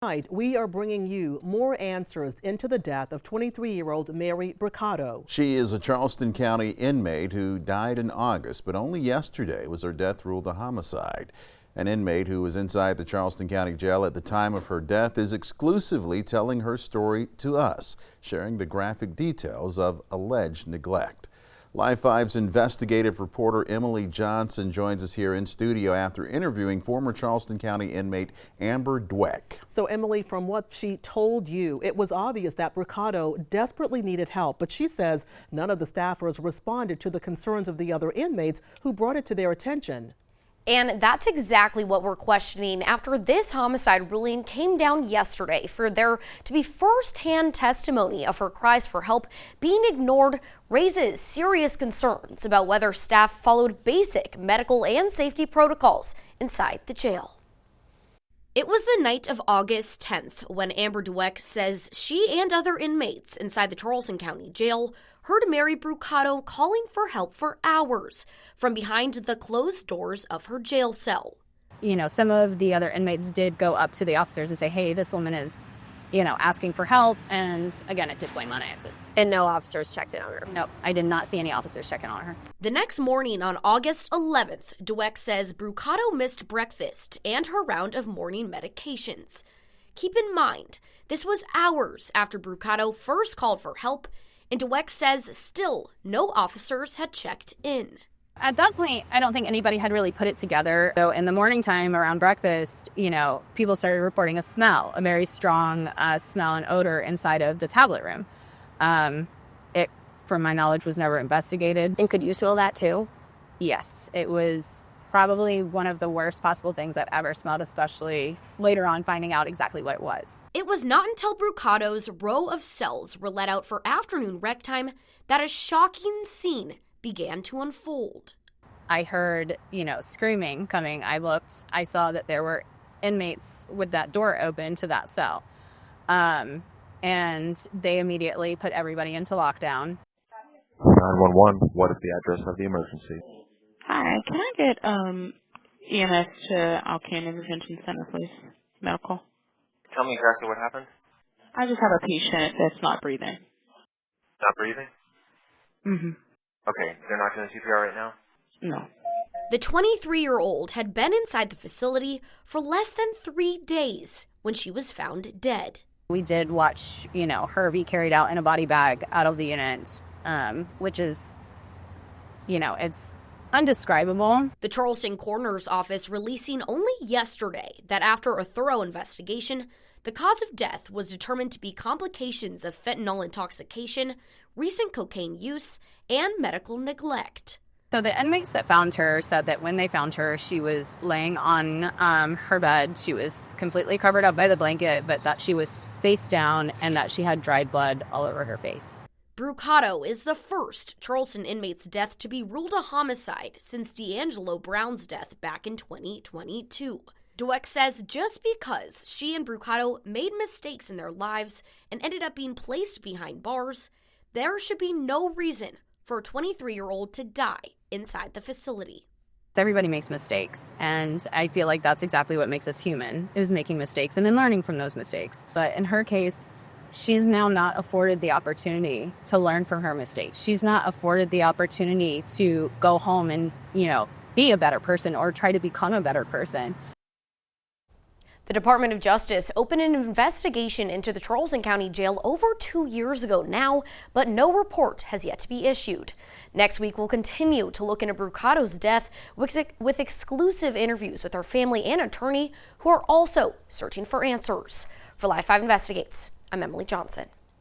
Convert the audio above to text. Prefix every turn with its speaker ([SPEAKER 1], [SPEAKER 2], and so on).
[SPEAKER 1] Tonight, we are bringing you more answers into the death of 23-year-old Mary Bricado.
[SPEAKER 2] She is a Charleston County inmate who died in August, but only yesterday was her death ruled a homicide. An inmate who was inside the Charleston County Jail at the time of her death is exclusively telling her story to us, sharing the graphic details of alleged neglect. Live 5's investigative reporter Emily Johnson joins us here in studio after interviewing former Charleston County inmate Amber Dweck.
[SPEAKER 1] So Emily, from what she told you, it was obvious that Bricado desperately needed help, but she says none of the staffers responded to the concerns of the other inmates who brought it to their attention.
[SPEAKER 3] And that's exactly what we're questioning after this homicide ruling came down yesterday. For there to be first-hand testimony of her cries for help being ignored raises serious concerns about whether staff followed basic medical and safety protocols inside the jail. It was the night of August 10th when Amber Dweck says she and other inmates inside the Charleston County Jail heard Mary Bricado calling for help for hours from behind the closed doors of her jail cell.
[SPEAKER 4] You know, some of the other inmates did go up to the officers and say, hey, this woman is, asking for help. And again, at this point, Lana answered.
[SPEAKER 5] And no officers checked in on her?
[SPEAKER 4] Nope, I did not see any officers checking on her.
[SPEAKER 3] The next morning on August 11th, Dweck says Bricado missed breakfast and her round of morning medications. Keep in mind, this was hours after Bricado first called for help, and Dweck says still no officers had checked in.
[SPEAKER 4] At that point, I don't think anybody had really put it together. So in the morning time around breakfast, people started reporting a very strong smell and odor inside of the tablet room. It, from my knowledge, was never investigated.
[SPEAKER 5] And could you smell that too?
[SPEAKER 4] Yes, it was probably one of the worst possible things I've ever smelled, especially later on finding out exactly what it was.
[SPEAKER 3] It was not until Bricado's row of cells were let out for afternoon rec time that a shocking scene began to unfold.
[SPEAKER 4] I heard, screaming coming. I looked, I saw that there were inmates with that door open to that cell. And they immediately put everybody into lockdown.
[SPEAKER 6] 911, what is the address of the emergency?
[SPEAKER 7] Hi, can I get EMS to Alcan Intervention Center, please? Medical.
[SPEAKER 6] Tell me exactly what happened.
[SPEAKER 7] I just have a patient that's not breathing.
[SPEAKER 6] Not breathing?
[SPEAKER 7] Mm-hmm.
[SPEAKER 6] Okay, they're not doing CPR right now?
[SPEAKER 7] No.
[SPEAKER 3] The 23-year-old had been inside the facility for less than 3 days when she was found dead.
[SPEAKER 4] We did watch, her be carried out in a body bag out of the unit, which is, it's undescribable.
[SPEAKER 3] The Charleston Coroner's Office releasing only yesterday that after a thorough investigation, the cause of death was determined to be complications of fentanyl intoxication, recent cocaine use, and medical neglect.
[SPEAKER 4] So the inmates that found her said that when they found her, she was laying on her bed. She was completely covered up by the blanket, but that she was face down and that she had dried blood all over her face.
[SPEAKER 3] Bricado is the first Charleston inmate's death to be ruled a homicide since D'Angelo Brown's death back in 2022. Dweck says just because she and Bricado made mistakes in their lives and ended up being placed behind bars, there should be no reason for a 23-year-old to die inside the facility.
[SPEAKER 4] Everybody makes mistakes, and I feel like that's exactly what makes us human, is making mistakes and then learning from those mistakes. But in her case, she's now not afforded the opportunity to learn from her mistakes. She's not afforded the opportunity to go home and, be a better person or try to become a better person.
[SPEAKER 3] The Department of Justice opened an investigation into the Charleston County Jail over 2 years ago now, but no report has yet to be issued. Next week, we'll continue to look into Bricado's death with exclusive interviews with her family and attorney who are also searching for answers. For Live 5 Investigates, I'm Emily Johnson.